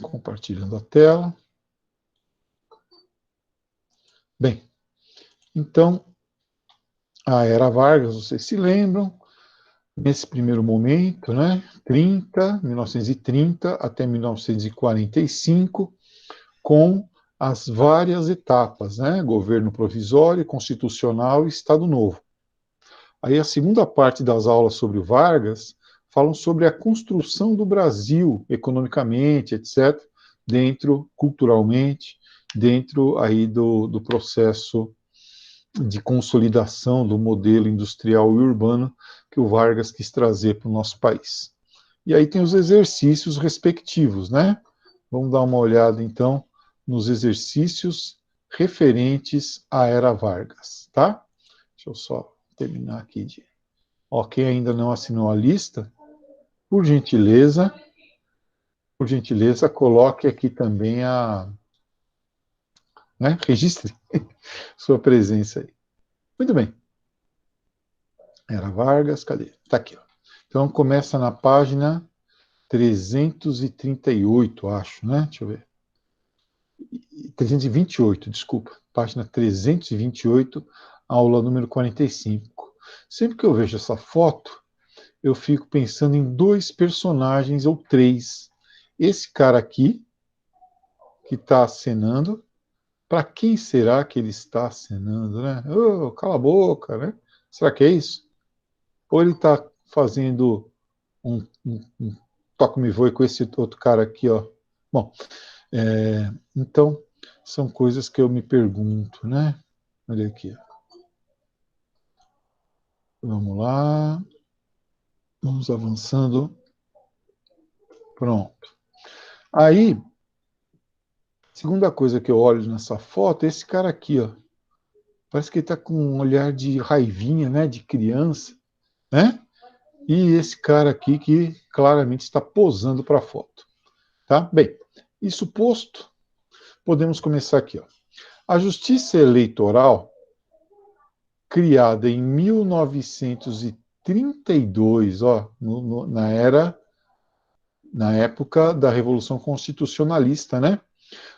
Compartilhando a tela. Bem, então, a Era Vargas, vocês se lembram, nesse primeiro momento, né, 1930 até 1945, com as várias etapas, né, governo provisório, constitucional e Estado Novo. Aí a segunda parte das aulas sobre o Vargas falam sobre a construção do Brasil, economicamente, etc., dentro, culturalmente, dentro aí do processo de consolidação do modelo industrial e urbano que o Vargas quis trazer para o nosso país. E aí tem os exercícios respectivos, né? Vamos dar uma olhada, então, nos exercícios referentes à Era Vargas, tá? Deixa eu só terminar aqui de... Ó, quem ainda não assinou a lista, por gentileza, coloque aqui também a... Né? Registre sua presença aí. Muito bem. Era Vargas, cadê? Está aqui. Ó. Então começa na página 338, acho, né? Deixa eu ver. 328, desculpa. Página 328, aula número 45. Sempre que eu vejo essa foto, eu fico pensando em dois personagens ou três. Esse cara aqui, que está acenando, para quem será que ele está acenando, né? Oh, cala a boca, né? Será que é isso? Ou ele está fazendo um toque-me-voe com esse outro cara aqui, ó. Bom, então, são coisas que eu me pergunto, né? Olha aqui. Vamos lá. Vamos avançando. Pronto. Aí, segunda coisa que eu olho nessa foto é esse cara aqui, ó. Parece que ele está com um olhar de raivinha, né? De criança, né? E esse cara aqui que claramente está posando para a foto. Tá? Bem, isso posto, podemos começar aqui. Ó. A Justiça Eleitoral, criada em 1932, ó, na época da Revolução Constitucionalista, né?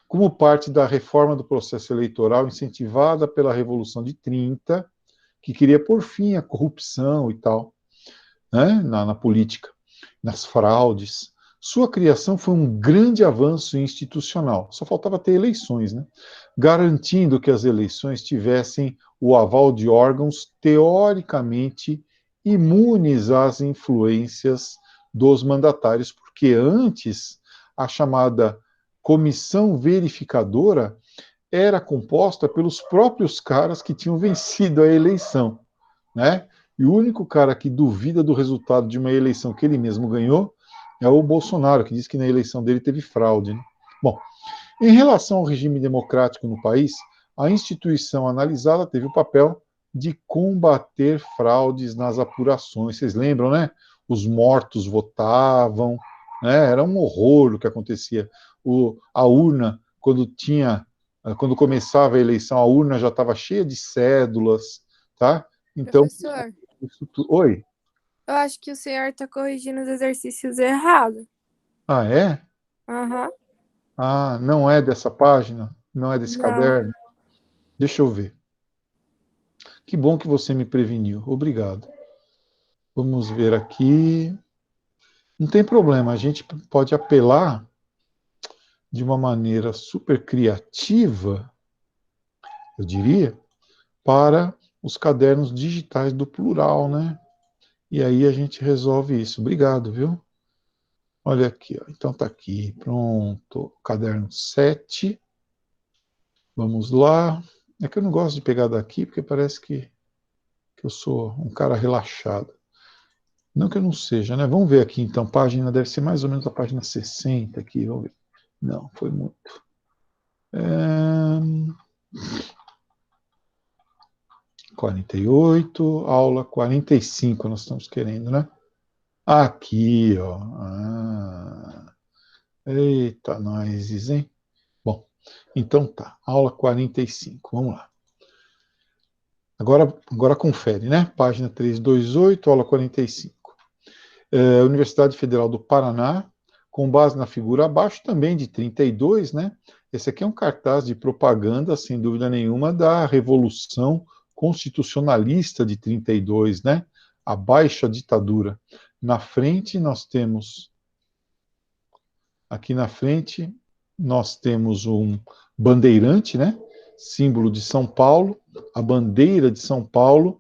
Como parte da reforma do processo eleitoral incentivada pela Revolução de 30, que queria pôr fim à corrupção e tal, né? na política, nas fraudes. Sua criação foi um grande avanço institucional. Só faltava ter eleições, né? Garantindo que as eleições tivessem o aval de órgãos teoricamente imunes às influências dos mandatários, porque antes a chamada comissão verificadora era composta pelos próprios caras que tinham vencido a eleição, né? E o único cara que duvida do resultado de uma eleição que ele mesmo ganhou é o Bolsonaro, que diz que na eleição dele teve fraude. Né? Bom, em relação ao regime democrático no país, a instituição analisada teve o papel de combater fraudes nas apurações. Vocês lembram, né? Os mortos votavam, né? Era um horror o que acontecia. A urna, quando começava a eleição, a urna já estava cheia de cédulas, tá? Então, Professor, oi. eu acho que o senhor está corrigindo os exercícios errados. Ah, é? Aham. Ah, não é dessa página? Não é desse Não. caderno? Deixa eu ver. Que bom que você me preveniu. Obrigado. Vamos ver aqui. Não tem problema, a gente pode apelar de uma maneira super criativa, eu diria, para os cadernos digitais do plural, né? E aí a gente resolve isso. Obrigado, viu? Olha aqui, ó. Então tá aqui, pronto. Caderno 7. Vamos lá. É que eu não gosto de pegar daqui, porque parece que eu sou um cara relaxado. Não que eu não seja, né? Vamos ver aqui, então. Página deve ser mais ou menos a página 60 aqui. Vamos ver. Não, foi muito. 48, aula 45, nós estamos querendo, né? Aqui, ó. Eita, nós, hein? Bom, então tá. Aula 45, vamos lá. Agora confere, né? Página 328, aula 45. Universidade Federal do Paraná com base na figura abaixo, também de 32, né? Esse aqui é um cartaz de propaganda, sem dúvida nenhuma, da Revolução Constitucionalista de 32, né? A baixa ditadura. Na frente nós temos, aqui na frente, nós temos um bandeirante, né? Símbolo de São Paulo, a bandeira de São Paulo.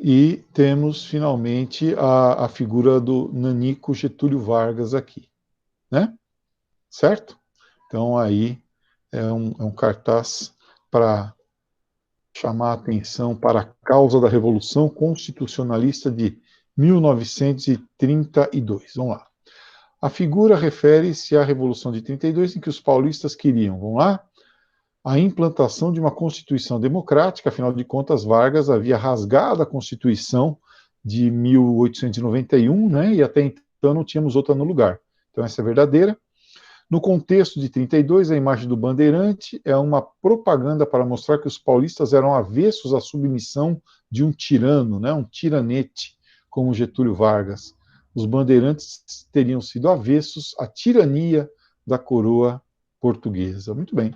E temos, finalmente, a figura do Nanico Getúlio Vargas aqui, né? Certo? Então, aí é um cartaz para chamar a atenção para a causa da Revolução Constitucionalista de 1932. Vamos lá. A figura refere-se à Revolução de 32, em que os paulistas queriam, vamos lá, a implantação de uma Constituição democrática. Afinal de contas, Vargas havia rasgado a Constituição de 1891, né, e até então não tínhamos outra no lugar. Então, essa é verdadeira. No contexto de 32, a imagem do bandeirante é uma propaganda para mostrar que os paulistas eram avessos à submissão de um tirano, né, um tiranete, como Getúlio Vargas. Os bandeirantes teriam sido avessos à tirania da coroa portuguesa. Muito bem.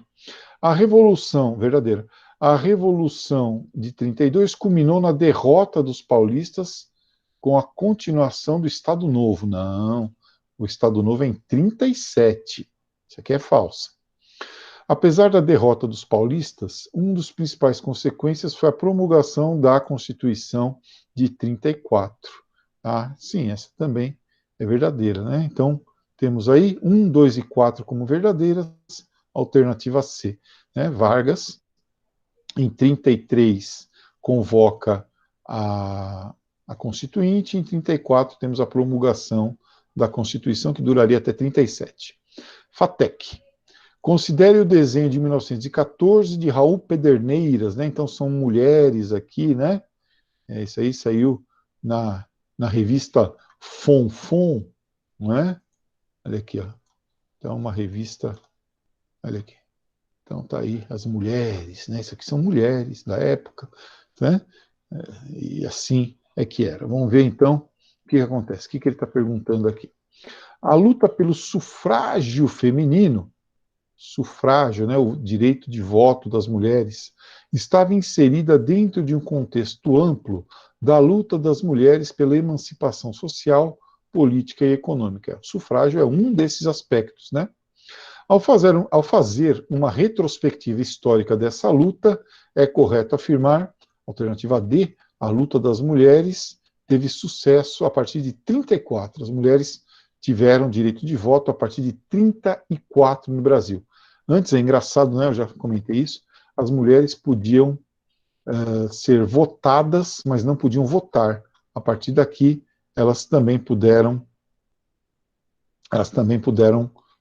A Revolução, verdadeira, a Revolução de 32 culminou na derrota dos paulistas com a continuação do Estado Novo. Não, o Estado Novo é em 37. Isso aqui é falso. Apesar da derrota dos paulistas, uma das principais consequências foi a promulgação da Constituição de 34. Ah, sim, essa também é verdadeira, né? Então, temos aí 1, 2 e 4 como verdadeiras, alternativa C. Né? Vargas, em 33, convoca a Constituinte, em 34 temos a promulgação da Constituição, que duraria até 37. FATEC. Considere o desenho de 1914 de Raul Pederneiras, né? Então são mulheres aqui, né? Isso aí saiu na revista Fonfon, não é? Olha aqui, ó. Então, uma revista, olha aqui. Então tá aí as mulheres, né? Isso aqui são mulheres da época, né? E assim é que era. Vamos ver então o que acontece. O que ele está perguntando aqui? A luta pelo sufrágio feminino, sufrágio, né, o direito de voto das mulheres, estava inserida dentro de um contexto amplo da luta das mulheres pela emancipação social, política e econômica. O sufrágio é um desses aspectos, né? Ao fazer uma retrospectiva histórica dessa luta, é correto afirmar, alternativa D, a luta das mulheres teve sucesso a partir de 34. As mulheres tiveram direito de voto a partir de 34 no Brasil. Antes, é engraçado, né, eu já comentei isso, as mulheres podiam ser votadas, mas não podiam votar. A partir daqui, elas também puderam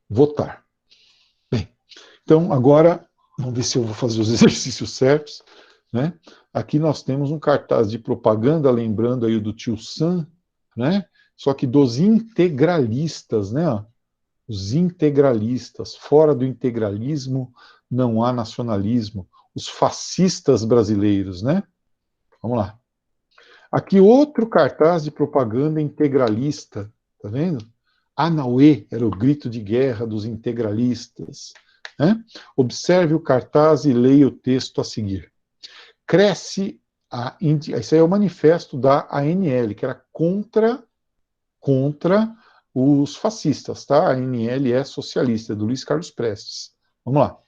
votar. Bem, então agora, vamos ver se eu vou fazer os exercícios certos, né? Aqui nós temos um cartaz de propaganda, lembrando aí do tio Sam, né? Só que dos integralistas, né? Os integralistas. Fora do integralismo não há nacionalismo. Os fascistas brasileiros, né? Vamos lá. Aqui outro cartaz de propaganda integralista, tá vendo? Anauê era o grito de guerra dos integralistas. Né? Observe o cartaz e leia o texto a seguir. Cresce isso aí é o manifesto da ANL, que era contra os fascistas, tá? A ANL é socialista, é do Luiz Carlos Prestes. Vamos lá.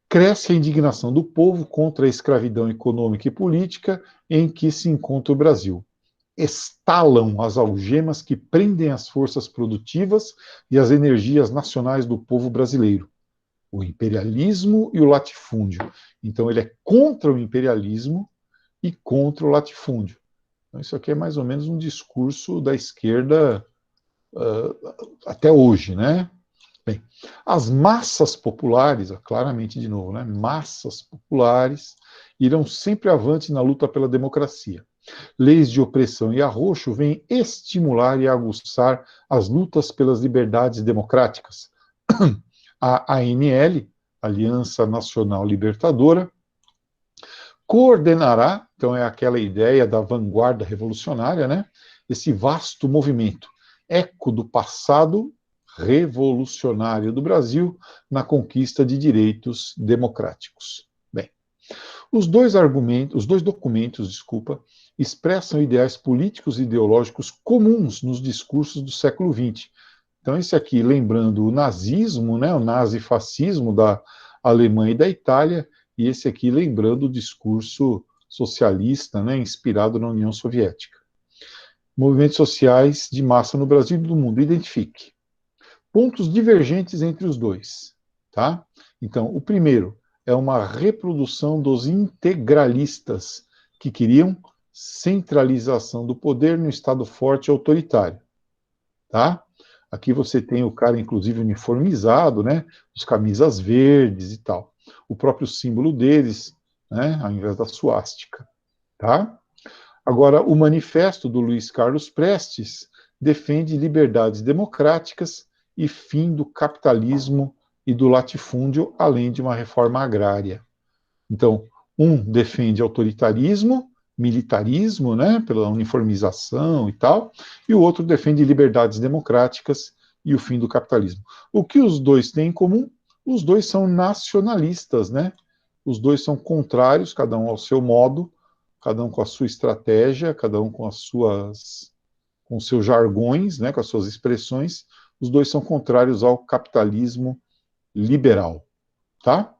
Cresce a indignação do povo contra a escravidão econômica e política em que se encontra o Brasil. Estalam as algemas que prendem as forças produtivas e as energias nacionais do povo brasileiro. O imperialismo e o latifúndio. Então, ele é contra o imperialismo e contra o latifúndio. Então, isso aqui é mais ou menos um discurso da esquerda até hoje, né? Bem, as massas populares, claramente de novo, né? Massas populares irão sempre avante na luta pela democracia. Leis de opressão e arroxo vêm estimular e aguçar as lutas pelas liberdades democráticas. A ANL, Aliança Nacional Libertadora, coordenará, então é aquela ideia da vanguarda revolucionária, né? esse vasto movimento, eco do passado revolucionário do Brasil na conquista de direitos democráticos. Bem, os dois documentos, expressam ideais políticos e ideológicos comuns nos discursos do século XX. Então, esse aqui, lembrando o nazismo, né, o nazifascismo da Alemanha e da Itália, e esse aqui, lembrando o discurso socialista, né, inspirado na União Soviética. Movimentos sociais de massa no Brasil e no mundo. Identifique pontos divergentes entre os dois. Tá? Então, o primeiro é uma reprodução dos integralistas, que queriam centralização do poder no Estado forte e autoritário. Tá? Aqui você tem o cara, inclusive, uniformizado, né? Os camisas verdes e tal. O próprio símbolo deles, né? Ao invés da suástica. Tá? Agora, o manifesto do Luiz Carlos Prestes defende liberdades democráticas e fim do capitalismo e do latifúndio, além de uma reforma agrária. Então, um defende autoritarismo, militarismo, né, pela uniformização e tal, e o outro defende liberdades democráticas e o fim do capitalismo. O que os dois têm em comum? Os dois são nacionalistas, né? Os dois são contrários, cada um ao seu modo, cada um com a sua estratégia, cada um com as suas, com seus jargões, né, com as suas expressões. Os dois são contrários ao capitalismo liberal, tá?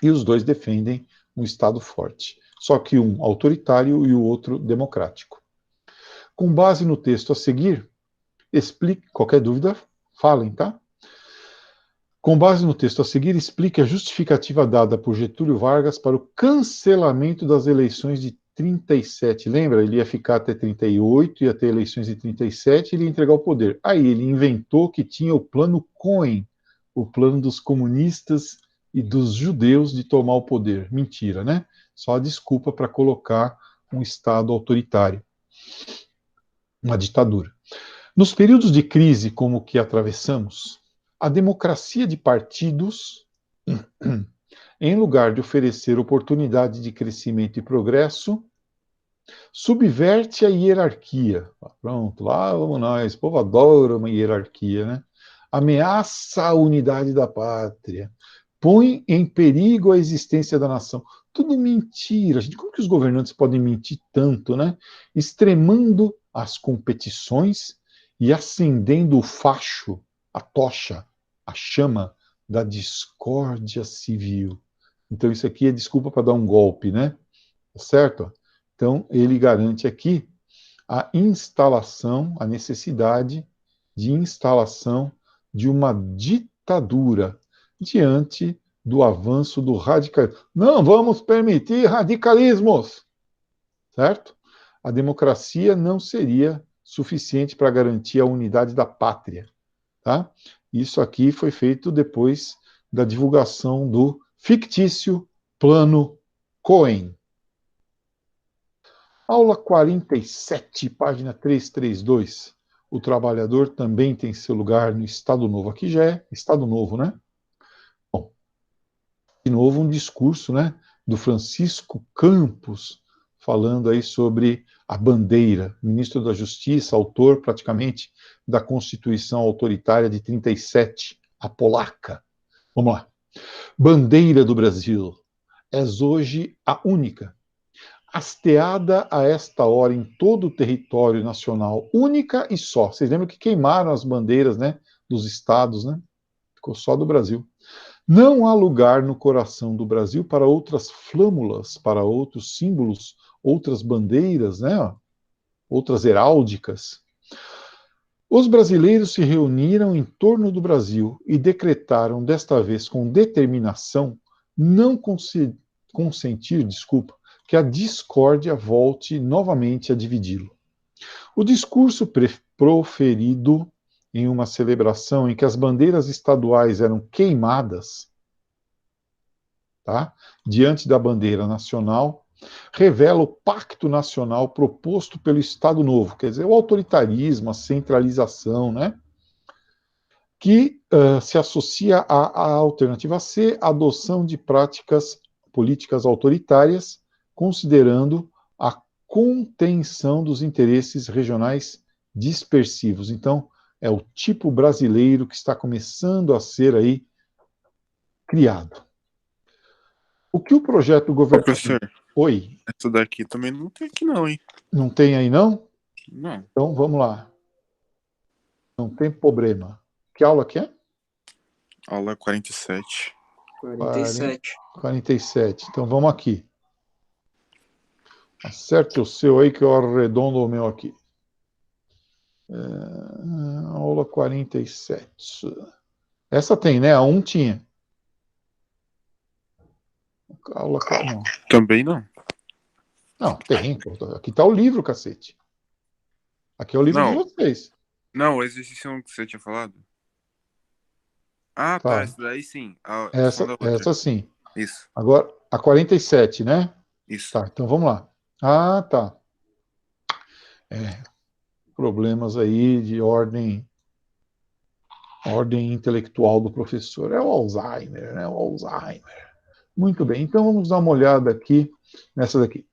E os dois defendem um Estado forte, só que um autoritário e o outro democrático. Com base no texto a seguir, explique, qualquer dúvida, falem, tá? Com base no texto a seguir, explique a justificativa dada por Getúlio Vargas para o cancelamento das eleições de 37. Lembra? Ele ia ficar até 38, ia ter eleições de 37 e ele ia entregar o poder. Aí ele inventou que tinha o plano Cohen, o plano dos comunistas e dos judeus de tomar o poder. Mentira, né? Só a desculpa para colocar um Estado autoritário, uma ditadura. Nos períodos de crise como o que atravessamos, a democracia de partidos, em lugar de oferecer oportunidade de crescimento e progresso, subverte a hierarquia. Pronto, lá vamos nós, o povo adora uma hierarquia, né? Ameaça a unidade da pátria, põe em perigo a existência da nação. Tudo mentira, gente. Como que os governantes podem mentir tanto, né? Extremando as competições e acendendo o facho, a tocha, a chama da discórdia civil. Então isso aqui é desculpa para dar um golpe, né? Certo? Então ele garante aqui a instalação, a necessidade de instalação de uma ditadura diante do avanço do radicalismo. Não vamos permitir radicalismos, certo? A democracia não seria suficiente para garantir a unidade da pátria, tá? Isso aqui foi feito depois da divulgação do fictício Plano Cohen. Aula 47, página 332. O trabalhador também tem seu lugar no Estado Novo. Aqui já é Estado Novo, né? Bom, de novo um discurso, né, do Francisco Campos, falando aí sobre a bandeira, ministro da Justiça, autor praticamente da Constituição Autoritária de 37, a polaca. Vamos lá. Bandeira do Brasil, és hoje a única, hasteada a esta hora em todo o território nacional, única e só. Vocês lembram que queimaram as bandeiras, né, dos estados, né? Ficou só do Brasil. Não há lugar no coração do Brasil para outras flâmulas, para outros símbolos, outras bandeiras, né? Outras heráldicas. Os brasileiros se reuniram em torno do Brasil e decretaram, desta vez com determinação, não consentir, que a discórdia volte novamente a dividi-lo. O discurso proferido em uma celebração em que as bandeiras estaduais eram queimadas, tá, diante da bandeira nacional, revela o pacto nacional proposto pelo Estado Novo, quer dizer, o autoritarismo, a centralização, né, que se associa à alternativa C, a adoção de práticas políticas autoritárias, considerando a contenção dos interesses regionais dispersivos. Então, é o tipo brasileiro que está começando a ser aí criado. O que o projeto Ô, professor, governamental... Oi, essa daqui também não tem aqui não, hein? não tem aí não? Não. Então, vamos lá. Não tem problema. Que aula que é? Aula 47. 47. 47. Então, vamos aqui. Acerte o seu aí que eu arredondo o meu aqui. Aula 47. Essa tem, né? A 1 tinha. Aula... Não. Também não. Não, tem. Aqui está o livro, cacete. Aqui é o livro de Não. vocês. Não, o exercício que você tinha falado. Ah, tá. Tá. Essa daí sim. A Essa sim. Isso. Agora, a 47, né? Isso. Tá, então vamos lá. Ah, tá. Problemas aí de ordem intelectual do professor. É o Alzheimer, né? O Alzheimer. Muito bem, então vamos dar uma olhada aqui nessa daqui.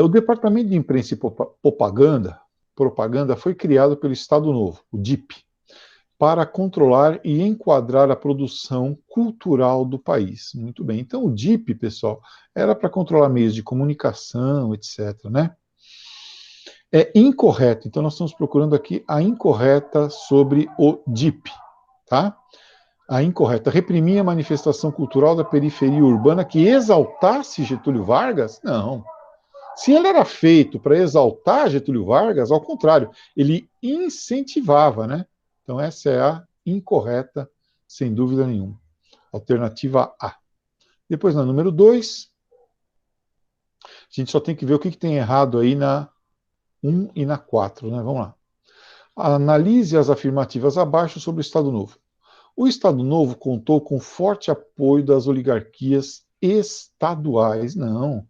O Departamento de Imprensa e Propaganda foi criado pelo Estado Novo, o DIP, para controlar e enquadrar a produção cultural do país. Muito bem, então o DIP, pessoal, era para controlar meios de comunicação, etc., né? É incorreto, então nós estamos procurando aqui a incorreta sobre o DIP, tá? A incorreta. Reprimir a manifestação cultural da periferia urbana que exaltasse Getúlio Vargas? Não. Se ele era feito para exaltar Getúlio Vargas, ao contrário, ele incentivava, né? Então essa é a incorreta, sem dúvida nenhuma. Alternativa A. Depois, na número 2, a gente só tem que ver o que tem errado aí na 1 e na 4, né? Vamos lá. Analise as afirmativas abaixo sobre o Estado Novo. O Estado Novo contou com forte apoio das oligarquias estaduais. Não.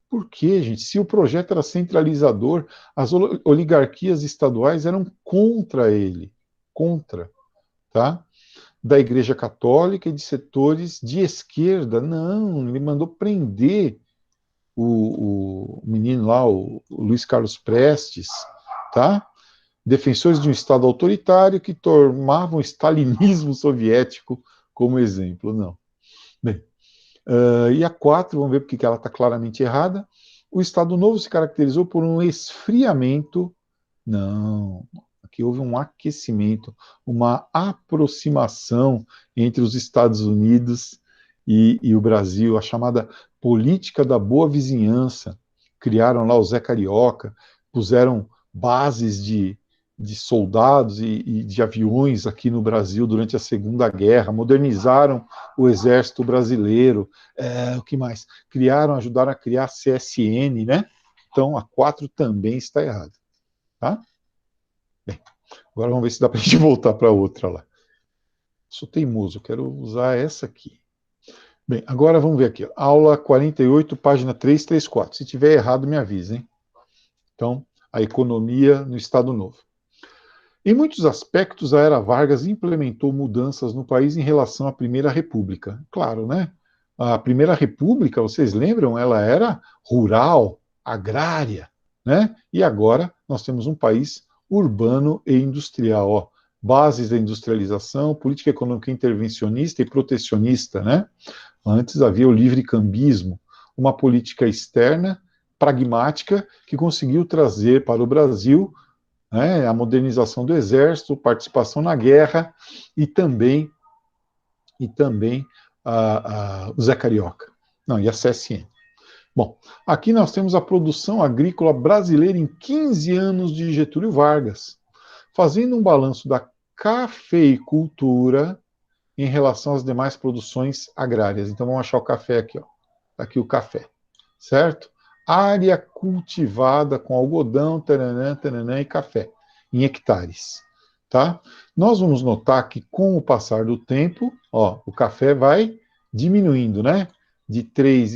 Por quê, gente? Se o projeto era centralizador, as oligarquias estaduais eram contra ele. Contra. Tá? Da Igreja Católica e de setores de esquerda. Não, ele mandou prender o menino lá, o Luiz Carlos Prestes, tá? Defensores de um Estado autoritário que tomavam o stalinismo soviético como exemplo. Não. Bem, e a 4, vamos ver porque ela está claramente errada. O Estado Novo se caracterizou por um esfriamento. Não, aqui houve um aquecimento, uma aproximação entre os Estados Unidos e o Brasil, a chamada política da boa vizinhança. Criaram lá o Zé Carioca, puseram bases de soldados e de aviões aqui no Brasil durante a Segunda Guerra, modernizaram o exército brasileiro, o que mais? Ajudaram a criar a CSN, né? Então a 4 também está errada. Tá? Bem, agora vamos ver se dá para a gente voltar para outra lá. Sou teimoso, quero usar essa aqui. Bem, agora vamos ver aqui. Aula 48, página 334. Se tiver errado, me avisa, hein? Então, a economia no Estado Novo. Em muitos aspectos, a Era Vargas implementou mudanças no país em relação à Primeira República. Claro, né? A Primeira República, vocês lembram, ela era rural, agrária, né? E agora nós temos um país urbano e industrial. Ó. Bases da industrialização, política econômica intervencionista e protecionista, né? Antes havia o livre-cambismo, uma política externa, pragmática, que conseguiu trazer para o Brasil, né, a modernização do exército, participação na guerra e também o Zé Carioca. Não, e a CSN. Bom, aqui nós temos a produção agrícola brasileira em 15 anos de Getúlio Vargas, fazendo um balanço da cafeicultura em relação às demais produções agrárias. Então vamos achar o café aqui, ó. Aqui o café, certo? Área cultivada com algodão, taranã, taranã e café, em hectares, tá? Nós vamos notar que com o passar do tempo, ó, o café vai diminuindo, né? De 3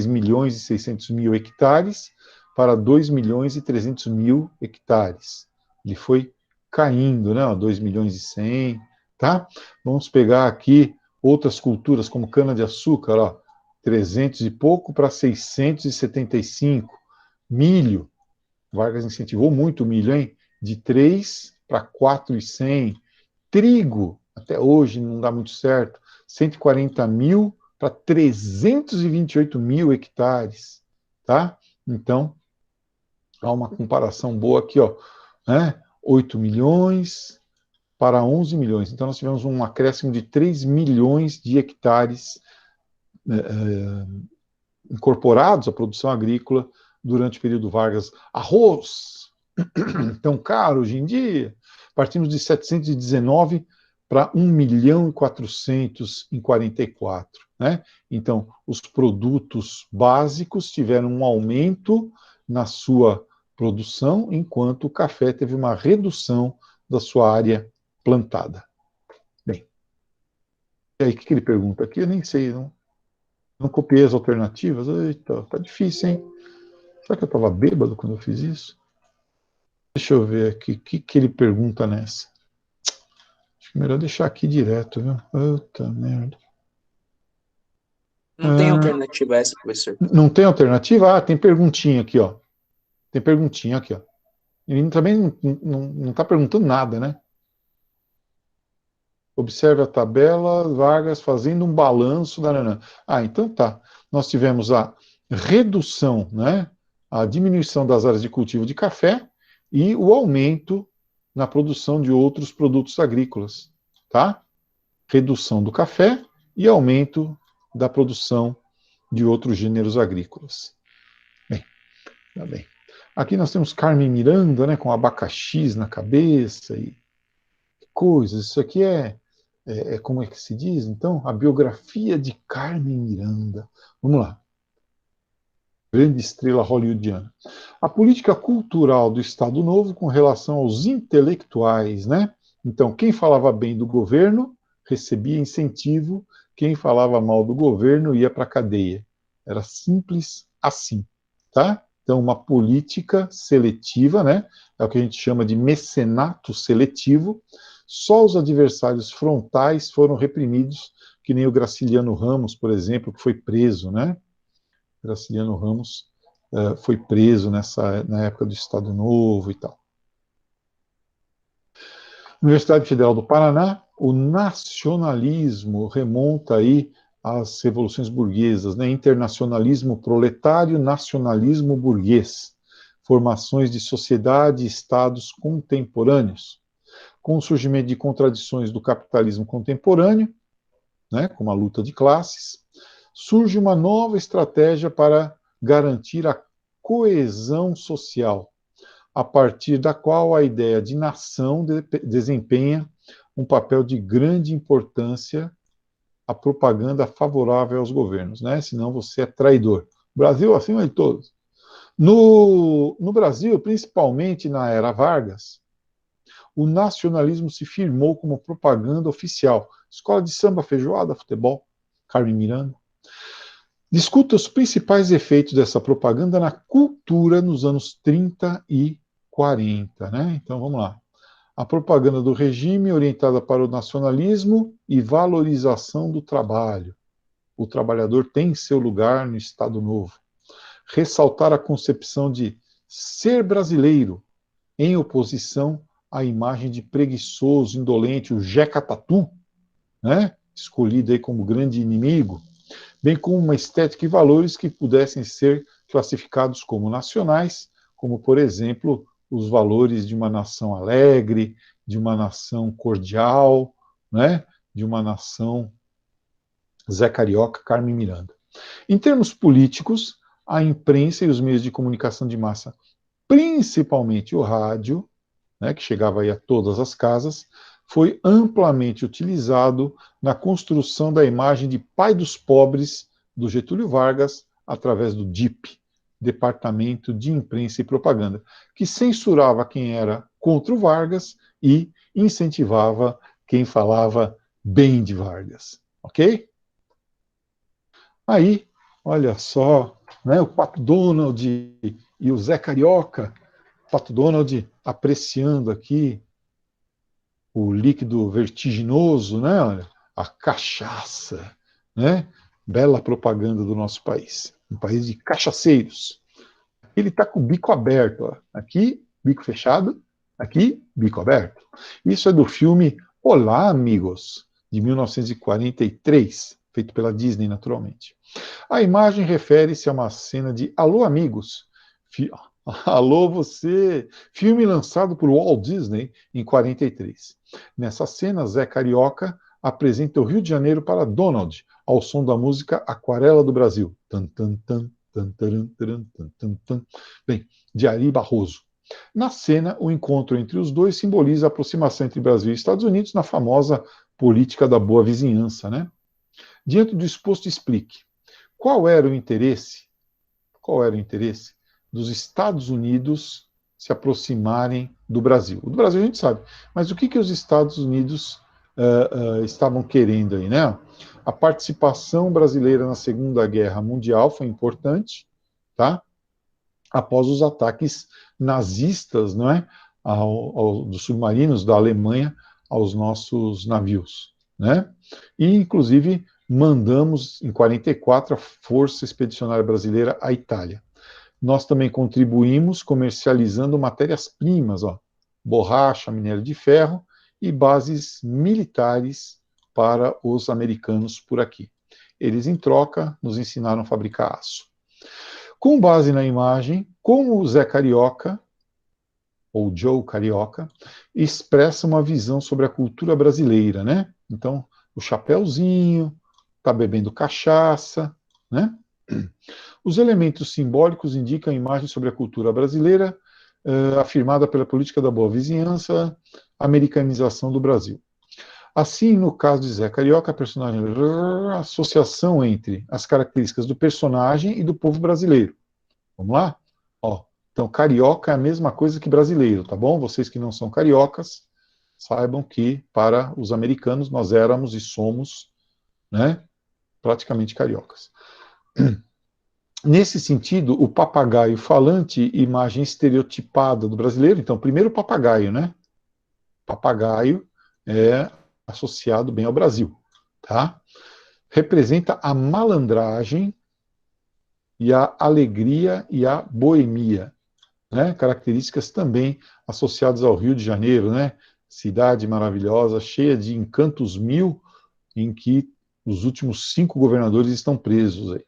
milhões e 600 mil hectares para 2 milhões e 300 mil hectares. Ele foi caindo, né? 2 milhões e 100, tá? Vamos pegar aqui outras culturas, como cana-de-açúcar, ó. 300 e pouco para 675. Milho, Vargas incentivou muito o milho, hein? De 3 para 4,100. Trigo, até hoje não dá muito certo, 140 mil para 328 mil hectares, tá? Então, há uma comparação boa aqui, ó, né? 8 milhões para 11 milhões. Então, nós tivemos um acréscimo de 3 milhões de hectares incorporados à produção agrícola durante o período Vargas. Arroz, tão caro hoje em dia, partimos de 719 para 1 milhão e 400 em 44, né? Então, os produtos básicos tiveram um aumento na sua produção, enquanto o café teve uma redução da sua área plantada. Bem, e aí, o que ele pergunta aqui? Eu nem sei, não copiei as alternativas. Eita, tá difícil, hein? Será que eu estava bêbado quando eu fiz isso? Deixa eu ver aqui, o que ele pergunta nessa? Acho que é melhor deixar aqui direto, viu? Puta merda. Não tem alternativa essa, professor. Não tem alternativa? Ah, tem perguntinha aqui, ó. Tem perguntinha aqui, ó. Ele também não está perguntando nada, né? Observe a tabela, Vargas fazendo um balanço da... Ah, então tá. Nós tivemos a redução, né? A diminuição das áreas de cultivo de café e o aumento na produção de outros produtos agrícolas, tá? Redução do café e aumento da produção de outros gêneros agrícolas. Bem, tá bem. Aqui nós temos Carmen Miranda, né, com abacaxis na cabeça e coisas. Isso aqui como é que se diz, então? A biografia de Carmen Miranda. Vamos lá. Grande estrela hollywoodiana. A política cultural do Estado Novo com relação aos intelectuais, né? Então, quem falava bem do governo recebia incentivo, quem falava mal do governo ia para a cadeia. Era simples assim, tá? Então, uma política seletiva, né? É o que a gente chama de mecenato seletivo. Só os adversários frontais foram reprimidos, que nem o Graciliano Ramos, por exemplo, que foi preso, né? Graciliano Ramos foi preso na época do Estado Novo e tal. Universidade Federal do Paraná, o nacionalismo remonta aí às revoluções burguesas, né? Internacionalismo proletário, nacionalismo burguês, formações de sociedade e estados contemporâneos. Com o surgimento de contradições do capitalismo contemporâneo, né, como a luta de classes, surge uma nova estratégia para garantir a coesão social, a partir da qual a ideia de nação desempenha um papel de grande importância, a propaganda favorável aos governos, né? Senão você é traidor. Brasil acima de todos. No Brasil, principalmente na era Vargas, o nacionalismo se firmou como propaganda oficial. Escola de samba, feijoada, futebol, Carmen Miranda. Discuta os principais efeitos dessa propaganda na cultura nos anos 30 e 40, né? Então vamos lá. A propaganda do regime orientada para o nacionalismo e valorização do trabalho. O trabalhador tem seu lugar no Estado Novo. Ressaltar a concepção de ser brasileiro em oposição à imagem de preguiçoso, indolente, o Jeca Tatu, né? Escolhido aí como grande inimigo, bem como uma estética e valores que pudessem ser classificados como nacionais, como, por exemplo, os valores de uma nação alegre, de uma nação cordial, né? De uma nação Zé Carioca, Carmen Miranda. Em termos políticos, a imprensa e os meios de comunicação de massa, principalmente o rádio, né, que chegava aí a todas as casas, foi amplamente utilizado na construção da imagem de pai dos pobres do Getúlio Vargas, através do DIP, Departamento de Imprensa e Propaganda, que censurava quem era contra o Vargas e incentivava quem falava bem de Vargas. Ok? Aí, olha só, né, o Pato Donald e o Zé Carioca, Pato Donald apreciando aqui o líquido vertiginoso, né, olha, a cachaça, né, Bela propaganda do nosso país. Um país de cachaceiros. Ele está com o bico aberto. Ó. Aqui, bico fechado. Aqui, bico aberto. Isso é do filme Olá, Amigos, de 1943, feito pela Disney, naturalmente. A imagem refere-se a uma cena de Alô, Amigos. Alô, você! Filme lançado por Walt Disney em 43. Nessa cena, Zé Carioca apresenta o Rio de Janeiro para Donald, ao som da música Aquarela do Brasil. Tan, tan, tan, tan, taran, taran, tan, tan, tan. Bem, de Ari Barroso. Na cena, o encontro entre os dois simboliza a aproximação entre Brasil e Estados Unidos na famosa política da boa vizinhança, né? Diante do exposto, explique. Qual era o interesse dos Estados Unidos se aproximarem do Brasil? O do Brasil a gente sabe, mas o que os Estados Unidos estavam querendo aí, né? A participação brasileira na Segunda Guerra Mundial foi importante, tá? Após os ataques nazistas, não é? Dos submarinos da Alemanha aos nossos navios, né? E, inclusive, mandamos, em 44, a Força Expedicionária Brasileira à Itália. Nós também contribuímos comercializando matérias-primas, borracha, minério de ferro e bases militares para os americanos por aqui. Eles, em troca, nos ensinaram a fabricar aço. Com base na imagem, como o Zé Carioca, ou Joe Carioca, expressa uma visão sobre a cultura brasileira, né? Então, o chapéuzinho, tá bebendo cachaça, né? Os elementos simbólicos indicam a imagem sobre a cultura brasileira, afirmada pela política da boa vizinhança, americanização do Brasil. Assim, no caso de Zé Carioca, a associação entre as características do personagem e do povo brasileiro. Vamos lá? Ó, então, carioca é a mesma coisa que brasileiro, tá bom? Vocês que não são cariocas, saibam que, para os americanos, nós éramos e somos, né, praticamente cariocas. Nesse sentido, o papagaio falante, imagem estereotipada do brasileiro, então, primeiro o papagaio, né? Papagaio é associado bem ao Brasil, tá? Representa a malandragem e a alegria e a boemia, né? Características também associadas ao Rio de Janeiro, né? Cidade maravilhosa, cheia de encantos mil, em que os últimos 5 governadores estão presos aí.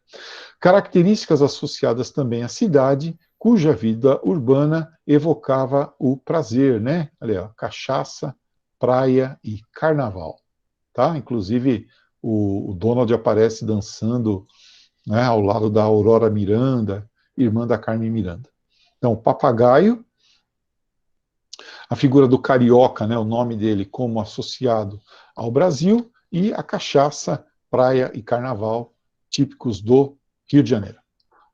Características associadas também à cidade, cuja vida urbana evocava o prazer, né? Olha, cachaça, praia e carnaval, tá? Inclusive, o Donald aparece dançando, né, ao lado da Aurora Miranda, irmã da Carmen Miranda. Então, o papagaio, a figura do carioca, né, o nome dele como associado ao Brasil, e a cachaça, praia e carnaval, típicos do Rio de Janeiro.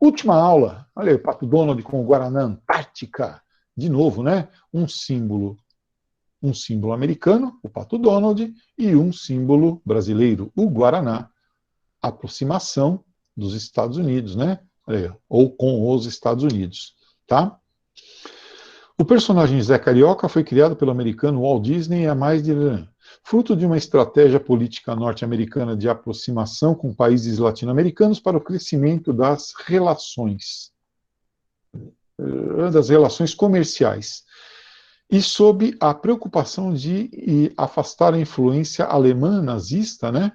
Última aula, olha aí, o Pato Donald com o Guaraná Antártica, de novo, né? Um símbolo americano, o Pato Donald, e um símbolo brasileiro, o Guaraná, aproximação dos Estados Unidos, né? Ou com os Estados Unidos, tá? O personagem Zé Carioca foi criado pelo americano Walt Disney há mais de fruto de uma estratégia política norte-americana de aproximação com países latino-americanos para o crescimento das relações comerciais, e sob a preocupação de afastar a influência alemã nazista, né,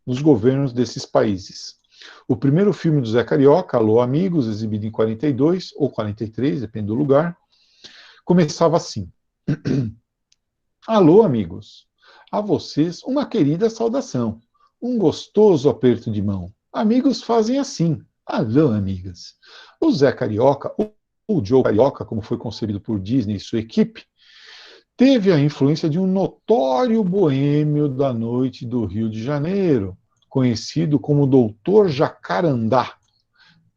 nos governos desses países. O primeiro filme do Zé Carioca, Alô, Amigos, exibido em 42 ou 43, depende do lugar, começava assim: Alô, amigos, a vocês uma querida saudação, um gostoso aperto de mão. Amigos fazem assim. Alô, amigas. O Zé Carioca, o Joe Carioca, como foi concebido por Disney e sua equipe, teve a influência de um notório boêmio da noite do Rio de Janeiro, conhecido como Doutor Jacarandá,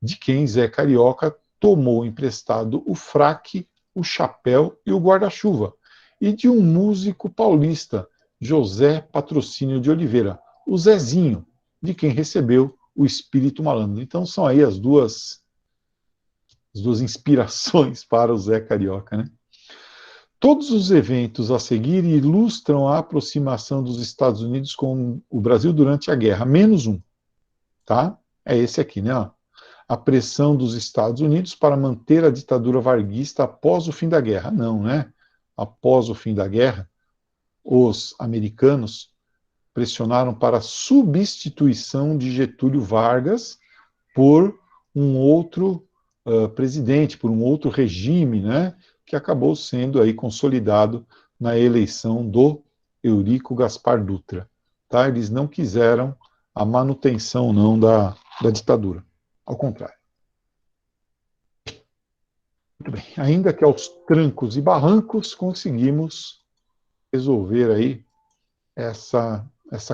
de quem Zé Carioca tomou emprestado o fraque, o chapéu e o guarda-chuva, e de um músico paulista, José Patrocínio de Oliveira, o Zezinho, de quem recebeu o espírito malandro. Então são aí as duas inspirações para o Zé Carioca, né? Todos os eventos a seguir ilustram a aproximação dos Estados Unidos com o Brasil durante a guerra, menos um. tá? É esse aqui, né? Ó. A pressão dos Estados Unidos para manter a ditadura varguista após o fim da guerra. Não, né? Após o fim da guerra, os americanos pressionaram para a substituição de Getúlio Vargas por um outro presidente, por um outro regime, né? Que acabou sendo aí consolidado na eleição do Eurico Gaspar Dutra. Tá? Eles não quiseram a manutenção não da ditadura. Ao contrário. Muito bem. Ainda que aos trancos e barrancos, conseguimos resolver aí essa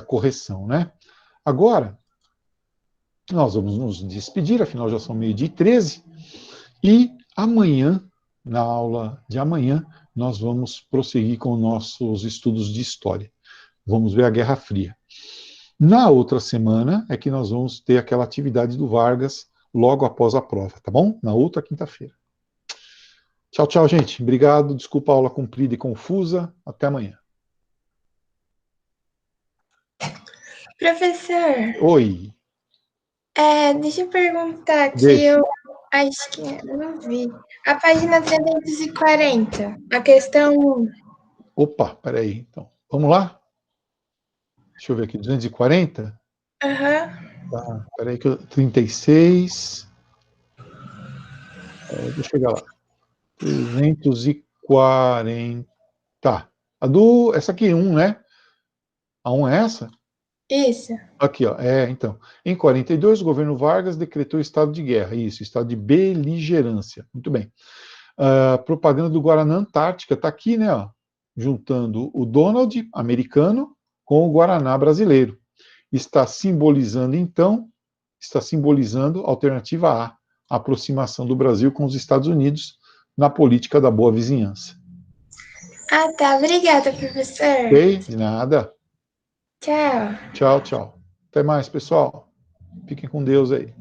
correção, né? Agora, nós vamos nos despedir, afinal já são 12h13, e amanhã, na aula de amanhã, nós vamos prosseguir com nossos estudos de história. Vamos ver a Guerra Fria. Na outra semana é que nós vamos ter aquela atividade do Vargas logo após a prova, tá bom? Na outra quinta-feira. Tchau, tchau, gente. Obrigado. Desculpa a aula comprida e confusa. Até amanhã. Professor, Oi. deixa eu perguntar que Deixa. eu acho que eu não vi. A página 340, a questão 1. Opa, peraí, então. Vamos lá? Deixa eu ver aqui, 240? Aham. Tá, peraí que eu... 36... deixa eu chegar lá. 340. Tá. Essa aqui, 1, né? A 1 é essa? Isso. Aqui, ó. Então. Em 42, o governo Vargas decretou estado de guerra. Isso, estado de beligerância. Muito bem. Propaganda do Guaraná Antártica. Está aqui, né? Ó, juntando o Donald, americano, com o Guaraná brasileiro. Está simbolizando a alternativa A, a aproximação do Brasil com os Estados Unidos na política da boa vizinhança. Ah, tá. Obrigada, professor. Ok? De nada. Tchau. Tchau, tchau. Até mais, pessoal. Fiquem com Deus aí.